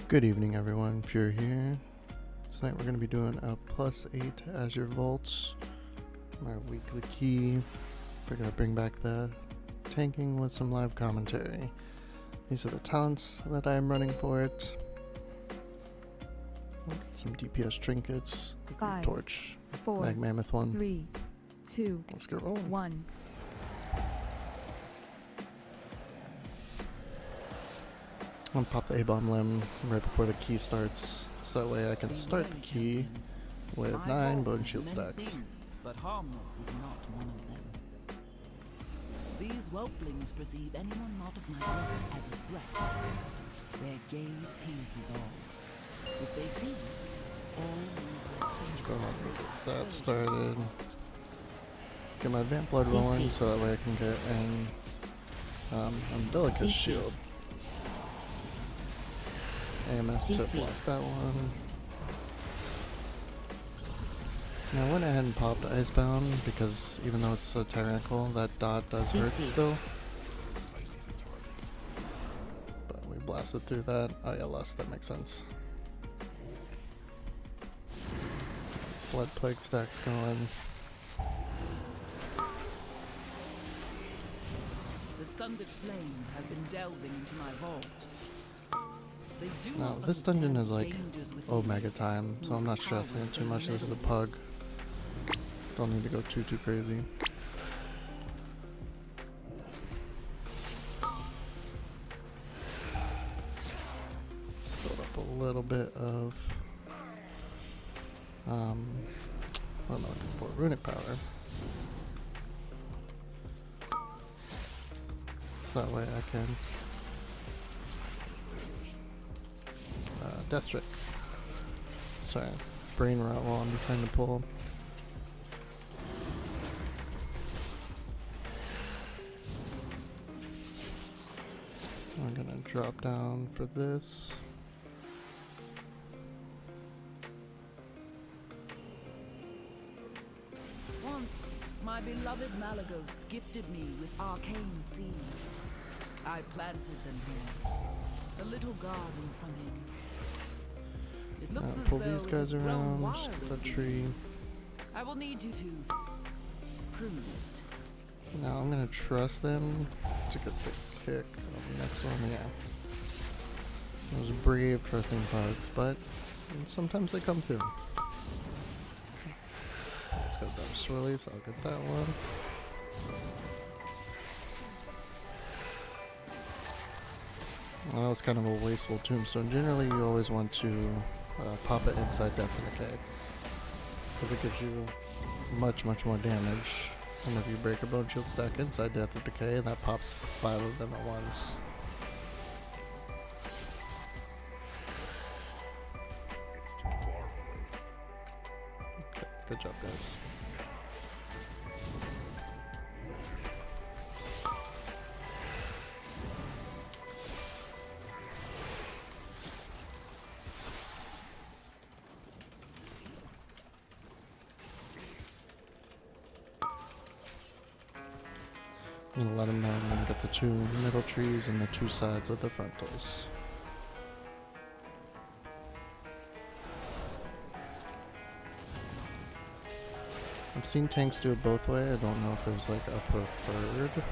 Good evening, everyone. If you're here, tonight we're going to be doing a +8 Azure Vault, our weekly key. We're going to bring back the tanking with some live commentary. These are the talents that I am running for it. We'll get some DPS trinkets, Five, torch, 4, Mag Mammoth 1. 3, 2, Let's get rolling. 1. I'm gonna pop the A-bomb limb right before the key starts, so that way I can start the key with 9 bone shield stacks. But harmless is not one of them. These whelplings perceive anyone not of my order as a threat. Their gaze pierces all. If they see you, all Go ahead and get that started. Get my Vamp Blood rolling so that way I can get an Umbilicus shield. AMS to block that one. Now I went ahead and popped Icebound because even though it's so Tyrannical, that dot does hurt still. But we blasted through that. Oh yeah, lust, that makes sense. Blood Plague stacks going. The sundered flame have been delving into my vault. They do Now not this dungeon is like dangers within Omega time, so I'm not stressing it too much. This is a pug. Don't need to go too crazy. Build up a little bit of what am I looking for? Runic power. So that way I can Death Trick. Sorry, brain rot while I'm trying to pull. I'm gonna drop down for this. Once, my beloved Malagos gifted me with arcane seeds. I planted them here. A little garden from him. It looks as Pull though these it guys has grown around, wild the over the tree. years. I will need you to prove it. Now I'm gonna trust them to get the kick on the next one. Yeah, those brave, trusting bugs, but sometimes they come through. Let's go double swirly, so I'll get that one. Well, that was kind of a wasteful tombstone. Generally, you always want to pop it inside Death and Decay, because it gives you much more damage. Whenever you break a bone shield stack inside Death of Decay, and that pops 5 of them at once. Okay, good job, guys. I'm gonna let them know I'm gonna get the 2 middle trees and the 2 sides of the frontals. I've seen tanks do it both way. I don't know if there's like a preferred route.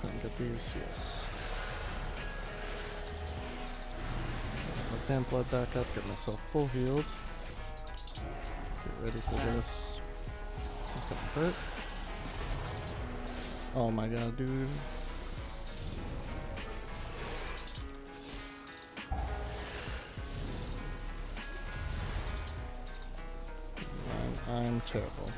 Can I get these? Yes. Let Vamp Blood back up, get myself full healed. Get ready for this. It's gonna hurt. Oh my god, dude. I'm terrible.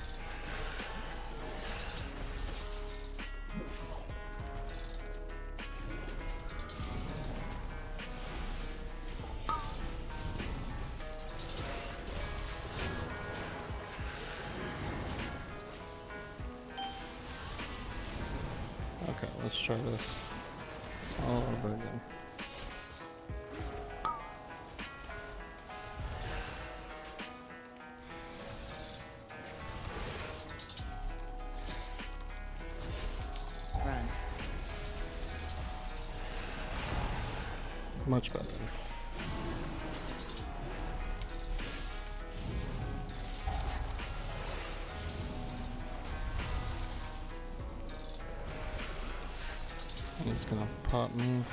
Okay, let's try this all over again. Much better. He's gonna pop me.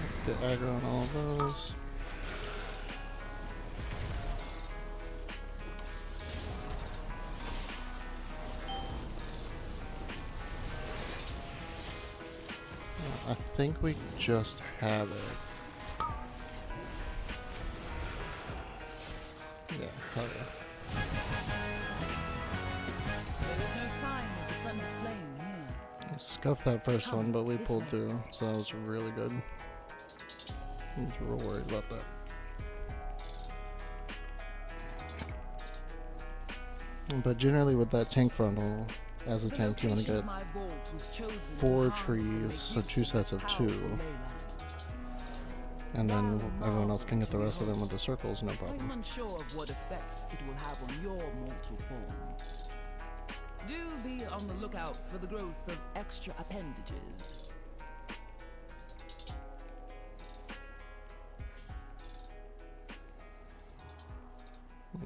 Let's get aggro on all of those. I think we just have it. Yeah, hell yeah. There is no sign of the sun of flame here. Scuffed that first one, but we pulled through, so that was really good. I was real worried about that. But generally with that tank frontal, as a tank, you want to get 4 trees, so 2 sets of 2. And then everyone else can get the rest of them with the circles, no problem. I'm unsure of what effects it will have on your mortal form. Do be on the lookout for the growth of extra appendages.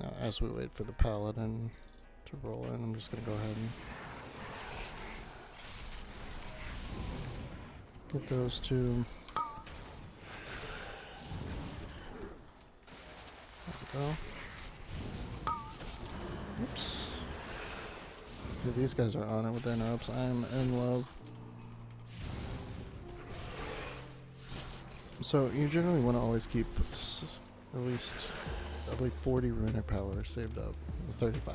Now, as we wait for the paladin to roll in, I'm just going to go ahead and get those 2. There we go. Oops. Dude, these guys are on it with their interrupts. I am in love. So you generally want to always keep at least, I believe, 40 runic power saved up. 35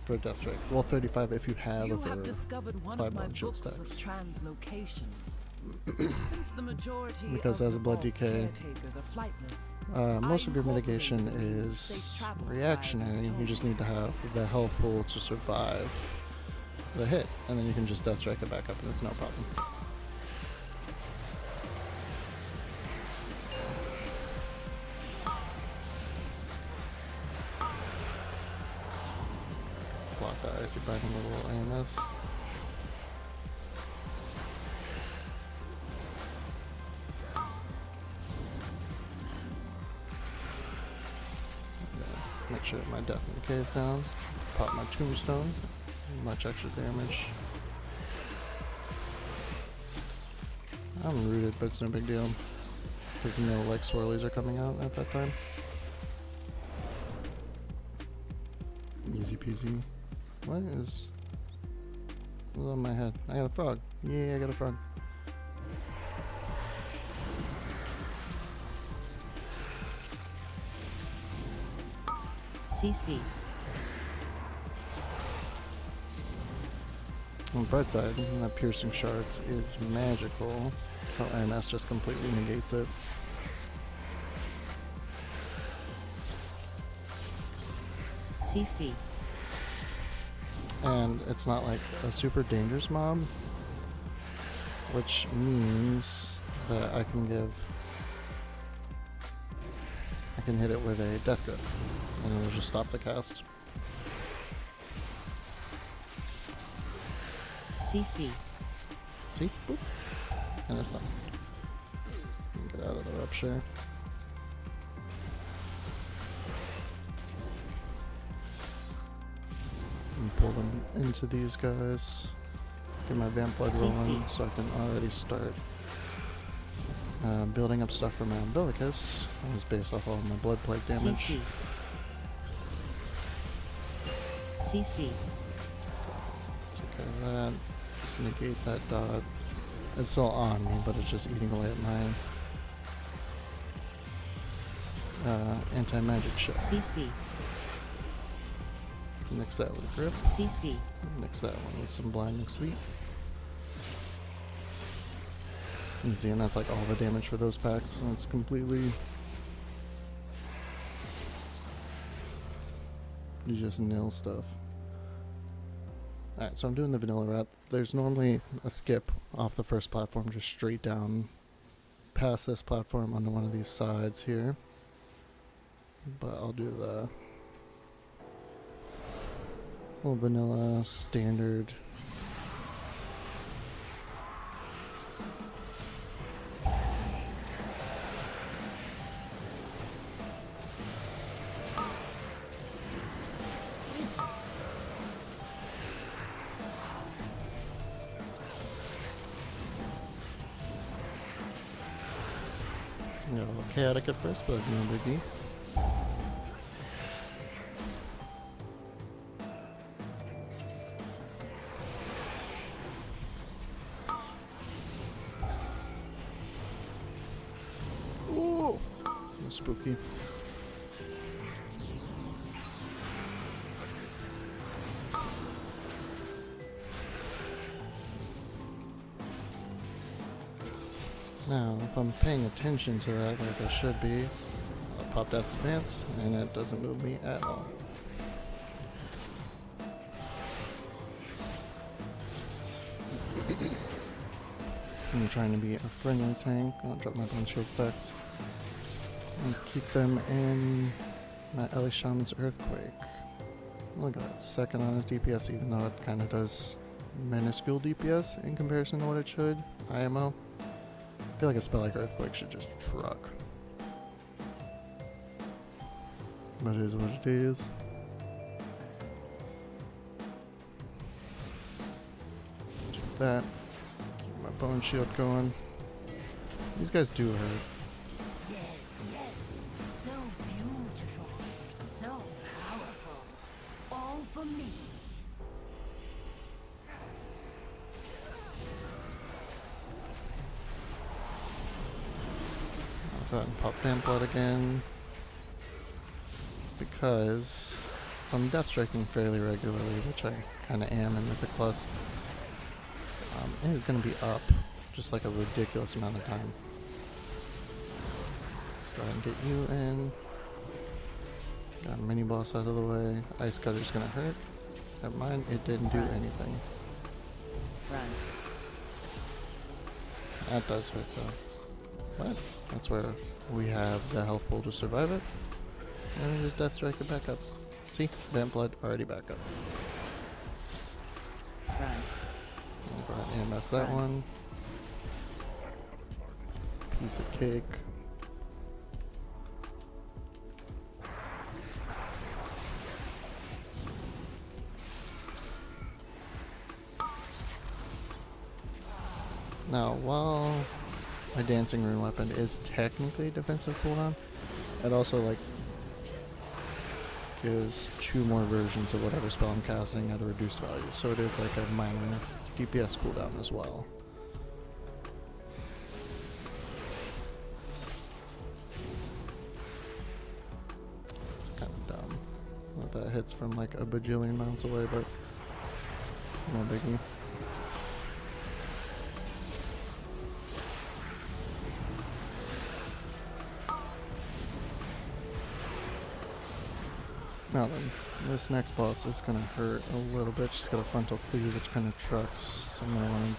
for a death strike. Well, 35 if you have You for have discovered one 5 of my month shield books stacks. of translocation. Since the majority Because of as the a blood vault's decay, caretakers are flightless, most I of your mitigation incorporated is safe travel reactionary. via You just need to have the health pool to survive the hit, and then you can just death strike it back up and it's no problem. Block that icy binding with a little AMS. Make sure my death and decay is down. Pop my tombstone. Much extra damage. I'm rooted, but it's no big deal. Because no like swirlies are coming out at that time. Easy peasy. What is what's on my head? I got a frog. Yeah, I got a frog. CC. On the bright side, that piercing shards is magical, so MS just completely negates it. CC. And it's not like a super dangerous mob, which means that I can hit it with a death grip, and it'll just stop the cast. CC. See? Boop. And it's done. Get out of the rupture. And pull them into these guys. Get my vamp blood rolling so I can already start building up stuff for my umbilicus. That was based off all of my blood plague damage. CC. CC. Take care of that. Just negate that dot. It's still on me, but it's just eating away at my anti-magic shell. CC. Mix that with a grip. CC. Mix that one with some blinding sleep. Easy, and that's like all the damage for those packs. So it's completely. You just nil stuff. Alright, so I'm doing the vanilla route. There's normally a skip off the first platform, just straight down past this platform onto one of these sides here. But I'll do the little vanilla standard chaotic at first, but it's no biggie. Ooh! That's spooky. Now, if I'm paying attention to that like I should be, I'll pop Death Advance, and it doesn't move me at all. I'm trying to be a friendly tank. I'll drop my bone shield stacks and keep them in my LA Shaman's Earthquake. Look at that, second on his DPS, even though it kind of does minuscule DPS in comparison to what it should. IMO. I feel like a spell like Earthquake should just truck. But it is what it is. Do that. Keep my bone shield going. These guys do hurt. Yes, yes. So beautiful. So powerful. All for me. I'll go ahead and pop Vamp Blood again. Because if I'm death striking fairly regularly, which I kind of am in Mythic Plus, it is going to be up just like a ridiculous amount of time. Go ahead and get you in. Got a mini boss out of the way. Ice Cutter's going to hurt. Never mind, it didn't do anything. Run. That does hurt though. But that's where we have the health pool to survive it. And we just death strike it back up. See? Vamp Blood already back up. Run. I'll go ahead and AMS that one. Piece of cake. Now, while my Dancing Rune weapon is technically defensive cooldown, it also like gives 2 more versions of whatever spell I'm casting at a reduced value, so it is like a minor DPS cooldown as well. It's kind of dumb that that hits from like a bajillion miles away, but no biggie. Now then, this next boss is going to hurt a little bit. She's got a frontal cleave which kind of trucks, so I'm going to want to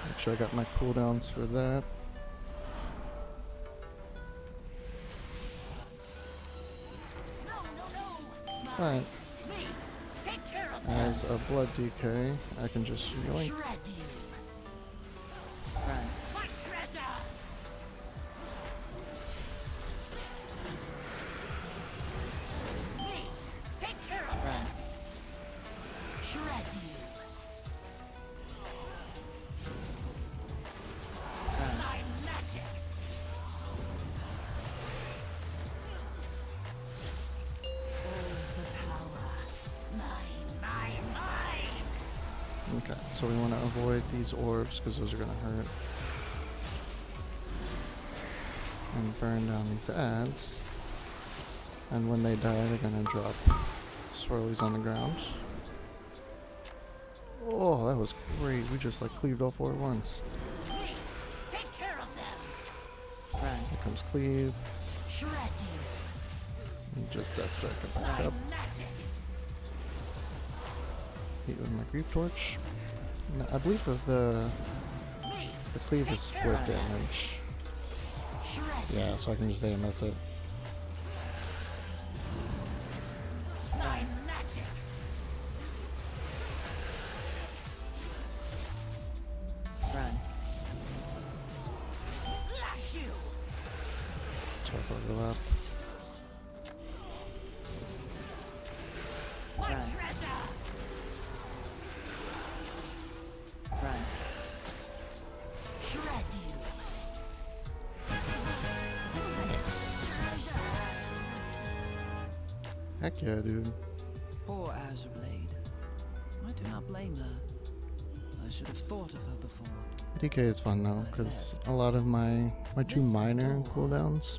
make sure I got my cooldowns for that. Alright, as a blood DK, I can just yoink. Run. Run. Run. Okay, so we want to avoid these orbs because those are going to hurt. And burn down these ads. And when they die, they're going to drop swirlies on the ground. Oh, that was great. We just like cleaved all 4 at once. Run. Here comes cleave. And just death strike it back up. Hit with my Grief Torch. Now, I believe that the cleave is split damage. Yeah, so I can just AMS it. Run. Tough overlap. Run. Run. Heck yeah, dude. Poor Azure Blade. I do not blame her. I should have thought of her before. DK is fun though, because a lot of my two minor cooldowns,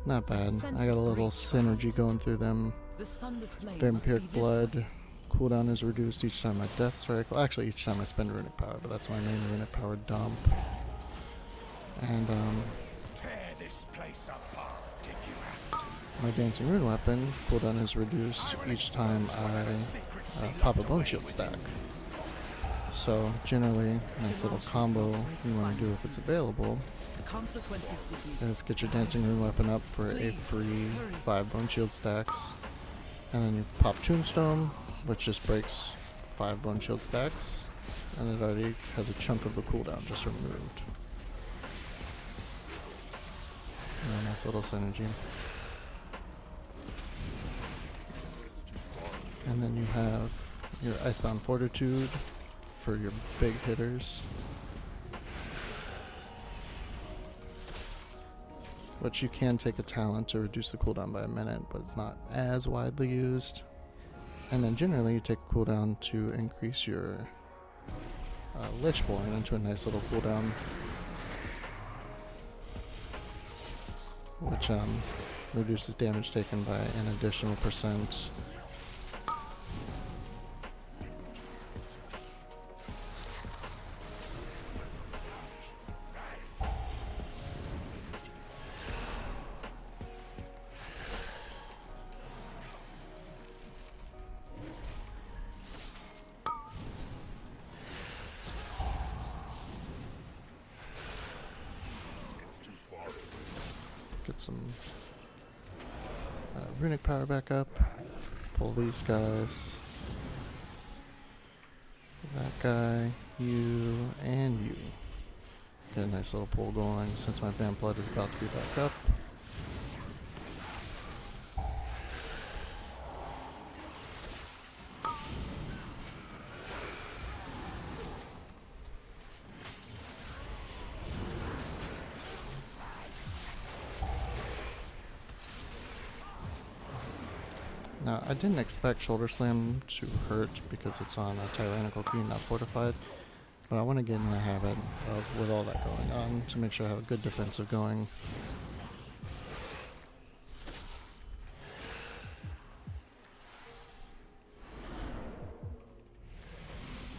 not bad. I got a little synergy going through them. The Sundered Flame must be Vampiric this Blood way. cooldown is reduced each time I Death Strike. Well, actually, each time I spend Runic Power, but that's my main Runic Power dump. And Tear this place apart if you have to. my Dancing Rune Weapon cooldown is reduced each time I pop a Bone Shield stack. So generally, nice little combo you want to do if it's available The consequences will be is get your Dancing Rune Weapon up for a free 5 Bone Shield stacks, and then you pop Tombstone, which just breaks 5 Bone Shield stacks, and it already has a chunk of the cooldown just removed. And a nice little synergy. And then you have your Icebound Fortitude for your big hitters, which you can take a talent to reduce the cooldown by a minute, but it's not as widely used. And then generally you take a cooldown to increase your Lichborn into a nice little cooldown, which reduces damage taken by an additional %. Get some Runic Power back up. Pull these guys. That guy, you, and you. Get a nice little pull going since my Vamp Blood is about to be back up. Now, I didn't expect Shoulder Slam to hurt because it's on a Tyrannical key, not fortified, but I want to get in the habit of, with all that going on, to make sure I have a good defensive going.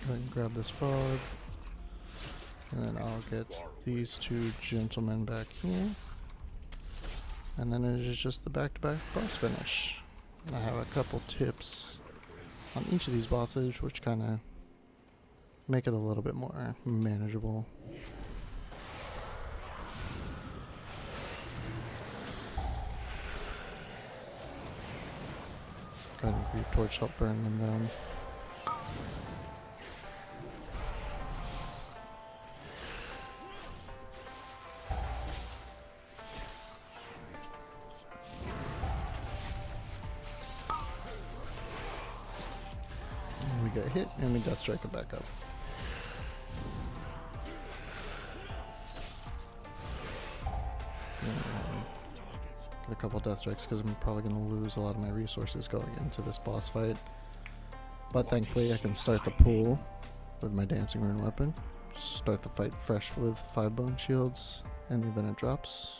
Go ahead and grab this frog, and then I'll get these 2 gentlemen back here, and then it is just the back-to-back boss finish. And I have a couple tips on each of these bosses, which kind of make it a little bit more manageable. Go ahead and Grief Torch, help burn them down. We get hit and we Death Strike it back up. Get a couple Death Strikes because I'm probably going to lose a lot of my resources going into this boss fight. But thankfully I can start the pool with my Dancing Rune Weapon. Start the fight fresh with 5 Bone Shields in the event it drops.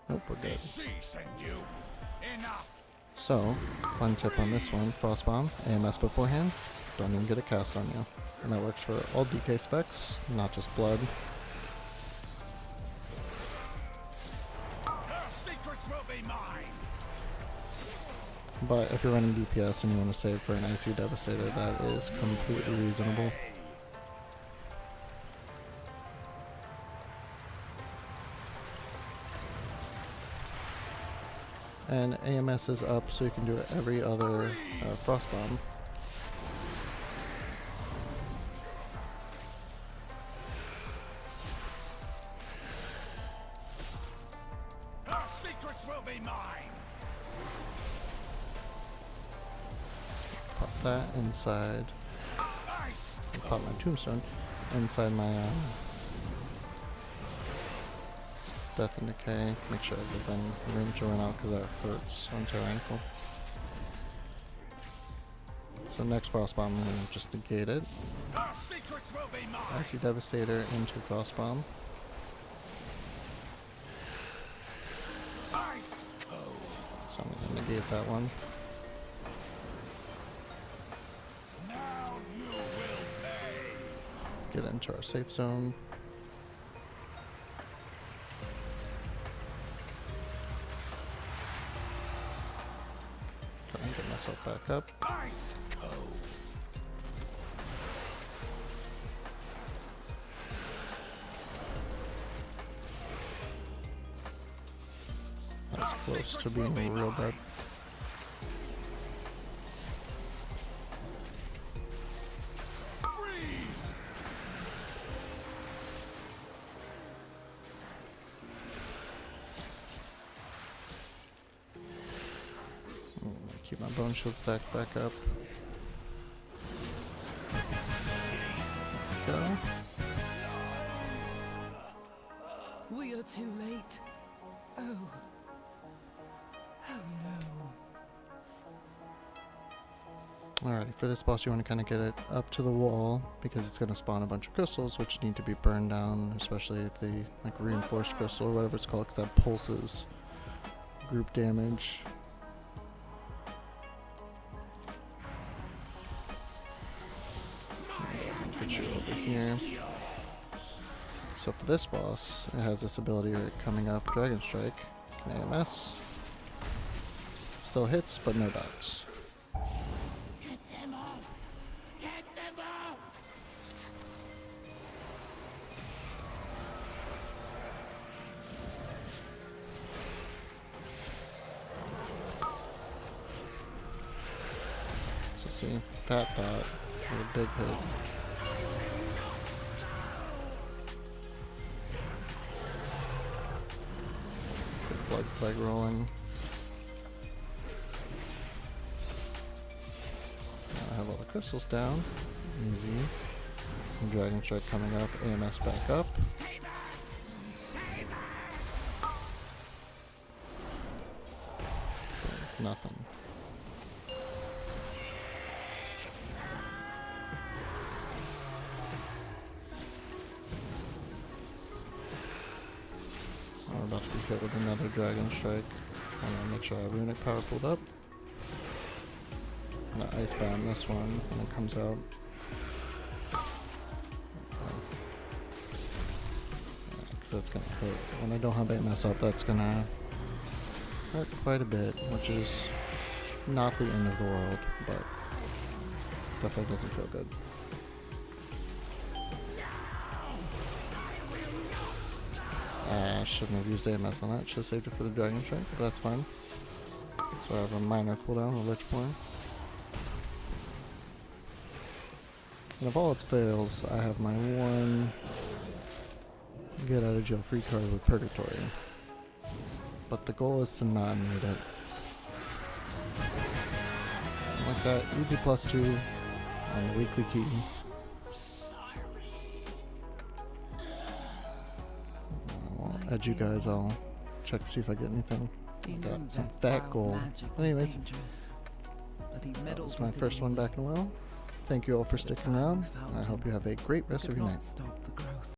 Nope, we're good. So, fun tip on this one, Frost Bomb, AMS beforehand, don't even get a cast on you. And that works for all DK specs, not just blood. But if you're running DPS and you want to save for an IC Devastator, that is completely reasonable. And AMS is up, so you can do every other Frost Bomb. Our secrets will be mine. Pop that inside. Pop my Tombstone inside my Death and Decay. Make sure I give them room to run out because that hurts on Tyrannical. So next frost bomb, I'm gonna just negate it. Our secrets will be mine. Icy Devastator into frost bomb. Ice cold. So I'm gonna negate that one. Now you will pay. Let's get into our safe zone. Try and get myself back up. Ice cold. That was close to being real bad. Freeze. Keep my bone shield stacks back up. Go. We are too late. Oh. Oh no. Alrighty, for this boss you want to kind of get it up to the wall because it's going to spawn a bunch of crystals which need to be burned down, especially the like reinforced crystal or whatever it's called, because that pulses group damage. Get you over here. So for this boss, it has this ability right coming up, Dragon Strike, can AMS. Still hits, but no dots. Get them off. Get them off. So see, that dot, a big hit. Good blood flag rolling. Now I have all the crystals down. Easy. And Dragon Strike coming up, AMS back up. Nothing. I'm about to be hit with another Dragon Strike. I'm gonna make sure I have Runic Power pulled up. I'm gonna Icebound this one when it comes out. Because that's gonna hurt. When I don't have AMS up, that's gonna hurt quite a bit, which is not the end of the world, but definitely doesn't feel good. I shouldn't have used AMS on that, should have saved it for the Dragon Strike, but that's fine. So I have a minor cooldown, a Lich Point. And if all its fails, I have my one get out of jail free card with Purgatory. But the goal is to not need it. Like that, easy +2 on the weekly key. I'll edge you guys, I'll check to see if I get anything. I got some fat gold. Anyways, that was my first one back in a while. Thank you all for sticking around. I hope you have a great rest of your night. Stop the growth.